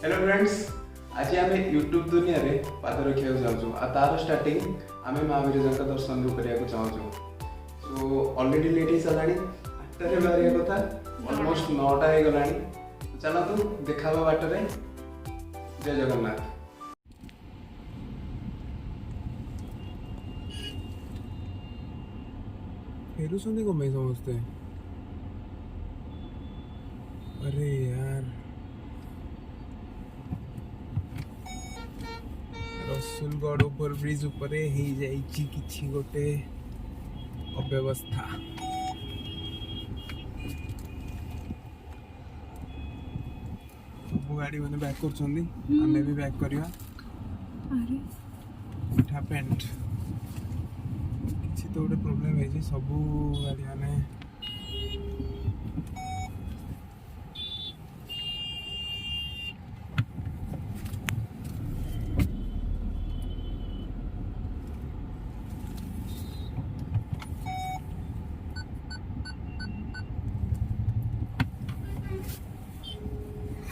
Hello friends, आज आम YouTube दुनिया रे पाद रखा चाहूँ आ तार स्टार्टिंग आम माँ बिरजा दर्शन करने चाहूँ। सो ऑलरेडी लेट हो सारा 8टारे बाहर कथा ऑलमोस्ट 9टा हो गला। चलतु देखा बाटर जय जगन्नाथ। फेरुଛନ୍ତି कमे समस्ते। अरे यार रसुलगढ़ ओवर ब्रिज उपरे ही जाइछि किछि गोटे अव्यवस्था। सब गाड़ी मैंने बैक करछंदी, हमें भी बैक करिया। अरे इट हैपेंड किछि तो गोटे प्रॉब्लम है जी। सब गाड़ी माने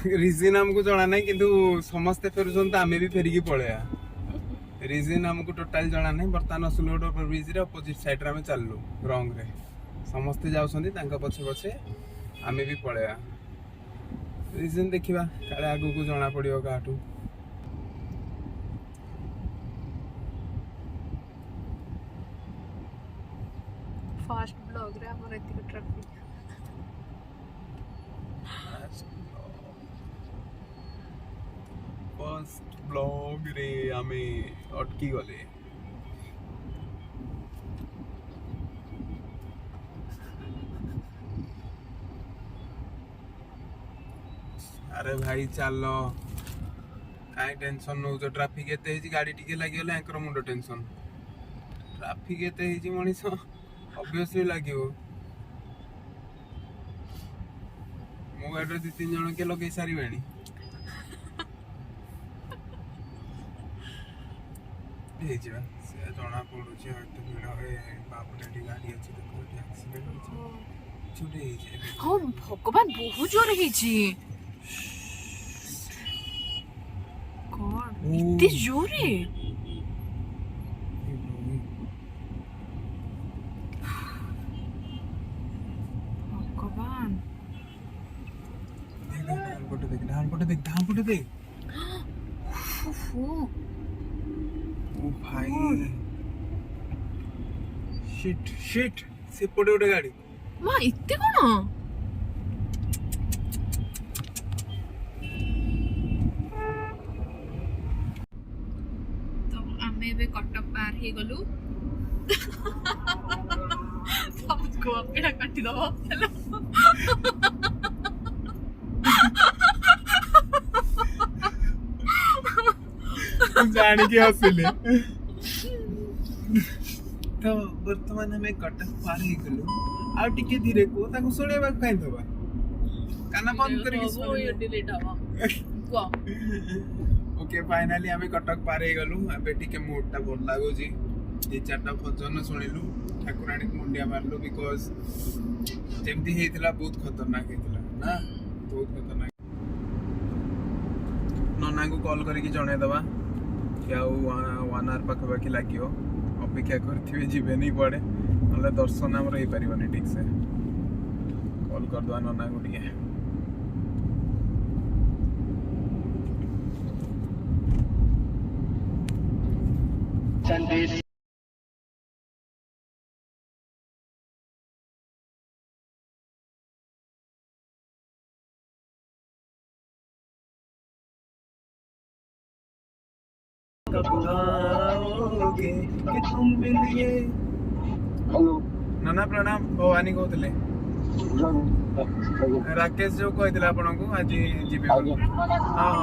रिजन हमको जना नहीं किंतु समस्ते फेरुछन त आमे भी फेरिकी पळेया। रिजन हमको टोटल जना नहीं। बर्तमान रसुलगढ़ ओवर ब्रिज रे अपोजिट साइड रे हमें चललु रॉन्ग रे। समस्ते जाउछंदी तांका पछे पछे आमे भी पळेया। रिजन देखिबा काले आगु को जना पड़ियो काटू। फास्ट ब्लॉग रे हमर एतिक ट्रैफिक। फर्स्ट ब्लॉग रे हमें अटकी गले। अरे भाई चलो काई टेंशन नौ। ट्रैफिक एते हिजी गाड़ी टिके लागि गले एकर मुंडो टेंशन। ट्रैफिक एते हिजी मनिस ऑब्वियसली लागियो। मो गाड़ी 2-3 जण के लगे सारी बेणी हेजिबा से जना पडुची। एते भीड़ है बाप रे गाड़ी अछि देखो एक्सीडेंट होछि छुटे हेजे। हां भगवान बहुत जोर हेछि। कौन इतने जोर है? भगवान धान पटे देख। ओ भाई शिट से पड़े उठे गाड़ी मां इत्ते कोन तो आमे बे कटक पार हे गलु। सबको पेड़ा काटी दबो हेलो। जानी के हसिले। तो वर्तमान में कटक पार हे गलु। आ टिके धीरे को ताको सुनेबा काई दबा काना बंद करके वो ये डिलीट हवा को। ओके फाइनली हमें कटक पार हे गलु। अबे टिके मूडटा भल लागो जी। 2-4टा भजन सुनिलु, ठाकुराणी को मुंडिया मारलु बिकॉज़ जेमती हेतिला बहुत खतरनाक हेतिला ना। बहुत खतरनाक। नना को कॉल करके जणे दबा क्या 1 आवर पाखा लगियो। अपेक्षा करथिबे जीवे नहीं पड़े नले दर्शन हमर हे परिबनी। ठीक से कॉल कर दवा नना को टिके। संदेश कब आओगे कि तुम मिलिए। हेलो नाना प्रणाम। भवानी कहते राकेश जो कहते आपन को आज जीवे। हाँ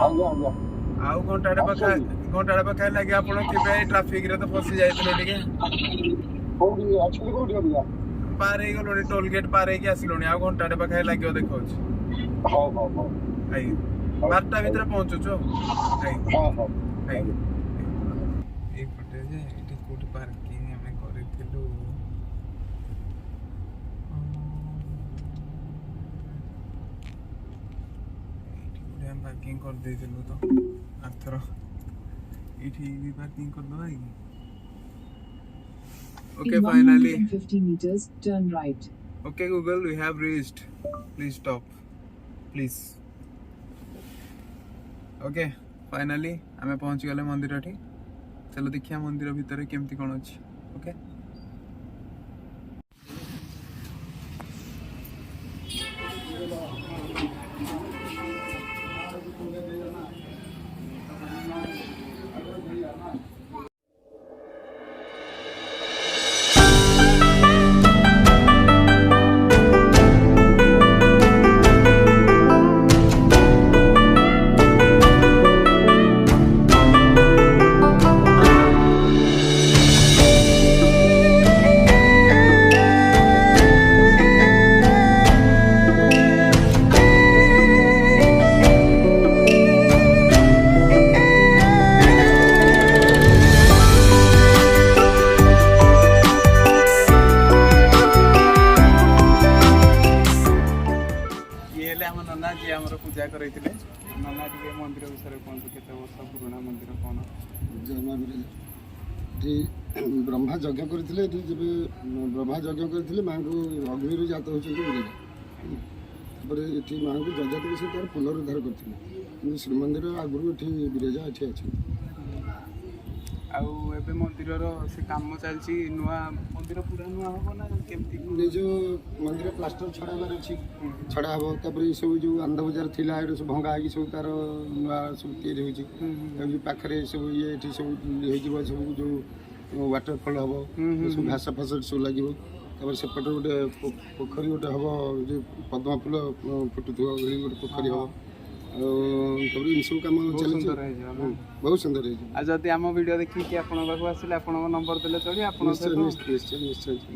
आउ घंटाड़े पाखा लगे आप ट्राफिक रे तो फसी जाइतलो टिके। पार हे गलोनी टोल गेट पार हे आसिलोनी। आ घंटाड़े पाखा लगे देखो। आई 12टा भीतर पहुंचुचो। आई ए पटे जे इटे कोट पार्किंग हमें करिथिलु। पार्किंग कर देइथिलु तो आथर इठी भी पार्किंग कर दवा कि okay In finally 150 meters, turn right. Okay Google we have reached please stop please okay finally आमे पहुंच गले मंदिर ठी चलो देखिया मंदिर भीतर केमती कोन अछि ओके पूजा करैतिले नना टिके मंदिर विषय कोन केते वर्ष पुराना मंदिर कोन ब्रह्मा यज्ञ करथिले एठी जब ब्रह्मा यज्ञ करथिले मां को अग्नि रु जात होचंती बिराजा पर एठी मां को जजात के से तार पुनरुद्धार करथिले कि श्रीमंदिर आगुरु एठी बिराजा एठी अछि आउ एबे मंदिर रो से काम चलची नुआ मंदिर पूरा नुआ होबो ना केमती ने जो मंदिर प्लास्टर छड़ा मार अछि छड़ा हबो तापर ई सब जो अंध बाजार थिला एडो सब भंगा आगी सब तार नुआ सब तैयारी होची जो पाखरे सब ये एठी सब हे जीव सब जो वाटरफॉल हबो सब घास फास सब लागिबो तापर सेपट गोटे पोखरी गोटे हबो जो पद्म फूल फुटुथो गली गोटे पोखरी हबो तब इन सब काम चलछि बहुत सुंदर है आ जदि हम वीडियो देखि कि आपण बाबू आसिले आपण नंबर देले चली आपण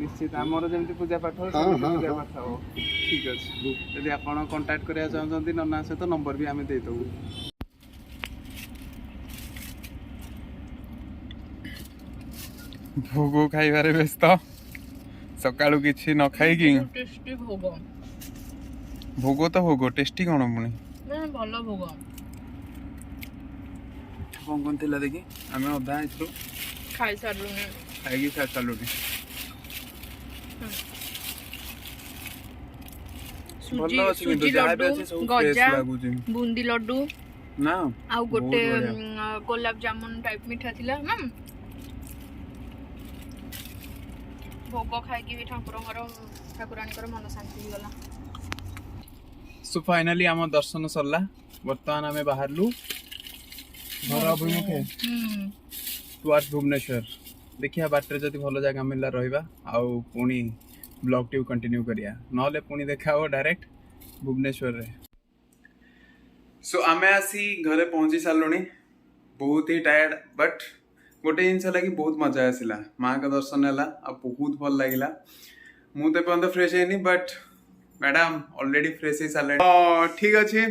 निश्चित हमर जेमति पूजा पाठ हो पूजा पाठ हो ठीक अछि यदि आपण कांटेक्ट करिया चाहछन्ती नन्ना से तो नंबर भी हमें दे दऊ भोगो खाइबारे व्यस्त सकाळु किछि न खाइ कि टेस्टी भोग भोगो तो भोगो टेस्टी कोन पुनी ना भलो भोग कौन थिला देखि आमे अधा आइथु खाइ सारलुनी खाइकी खा चालुनी सुजी भलो अछि किंतु सुजी जाय लड्डू बेछि सब फ्रेश गजा लागुछि बूंदी लड्डू ना आउ गोटे बहुत बढ़िया। गुलाब जामुन टाइप मिठा थिला भोग खाइकी भी ठाकुरानी मन शांति गला सो फाइनली आम दर्शन सरला वर्तमान आमे बाहरलु घर अभिमुखे टुवर्ड्स भुवनेश्वर देखिया बाटरे जति भलो जगह मिलला रहिबा आउ पुणी ब्लॉग टी कंटिन्यू करिया नले पुणी देखाओ डायरेक्ट भुवनेश्वर रे सो आमे आसी घरे पहुंची सालुनी बहुत ही टायर्ड बट गोटे जिनस लगी बहुत मजा आसला माँ का दर्शन है बहुत भल लगे मुझे पर्यटन फ्रेश है बट मैडम ऑलरेडी फ्रेश ही सारे ठीक अच्छे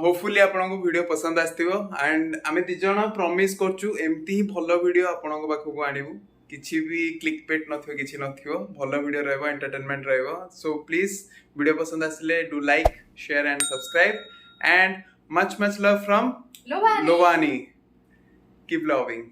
होपफुली आपन को वीडियो पसंद आसथिबो एंड आमे दी जण प्रॉमिस करछु एम्ति ही भलो वीडियो आपन को पाखु आनिबु किछि भी क्लिक पेट नथियो किछि नथियो भलो वीडियो रहबो एंटरटेनमेंट रहबो सो प्लीज वीडियो पसंद आसले do like share and subscribe and much love from लोवानी कीप लविंग